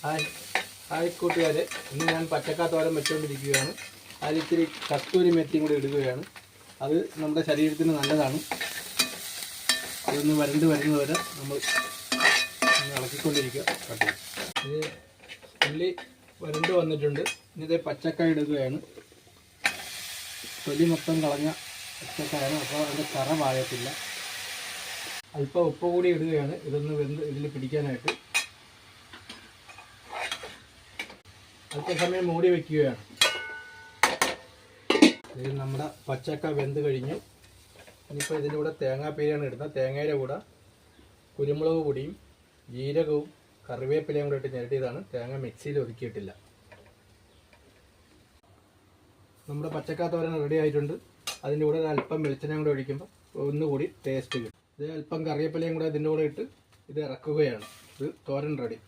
Hi കൂട്ടുകാരെ, ഇന്ന് ഞാൻ പച്ചക്കാ തോരൻ വെച്ചുകൊണ്ടിരിക്കുകയാണ്. അതിലിത്തിരി കസ്തൂരി മെത്തിയും കൂടി ഇടുകയാണ്. അത് നമ്മുടെ ശരീരത്തിന് നല്ലതാണ്. അതൊന്ന് വരുന്നവരെ നമ്മൾ ഇളക്കിക്കൊണ്ടിരിക്കുക. ഇത് ഉള്ളി വരണ്ട് വന്നിട്ടുണ്ട്. ഇനി പച്ചക്കായ ഇടുകയാണ്. തൊലി മൊത്തം കളഞ്ഞ പച്ചക്കായാണ്, അപ്പോൾ അതിൻ്റെ കറ പാകത്തില്ല. അല്പം ഉപ്പ് കൂടി ഇടുകയാണ്, ഇതൊന്ന് ഇതിൽ പിടിക്കാനായിട്ട്. അല്പസമയം മൂടി വയ്ക്കുകയാണ്. ഇത് നമ്മുടെ പച്ചക്ക വെന്ത് കഴിഞ്ഞു. ഇനിയിപ്പോൾ ഇതിൻ്റെ കൂടെ തേങ്ങാപ്പീരയാണ് ഇടുന്നത്. തേങ്ങയുടെ കൂടെ കുരുമുളക് പൊടിയും ജീരകവും കറിവേപ്പിലയും കൂടെ ഇട്ട് ഞെരട്ടിയതാണ്. തേങ്ങ മിക്സിയിൽ ഒതുക്കിയിട്ടില്ല. നമ്മുടെ പച്ചക്ക തോരൻ റെഡി ആയിട്ടുണ്ട്. അതിൻ്റെ കൂടെ അല്പം വെളിച്ചെണ്ണയും കൂടെ ഒഴിക്കുമ്പോൾ ഒന്നുകൂടി ടേസ്റ്റ് കിട്ടും. ഇത് അല്പം കറിവേപ്പിലയും കൂടെ ഇതിൻ്റെ കൂടെ ഇട്ട് ഇത് ഇറക്കുകയാണ്. ഇത് തോരൻ റെഡി.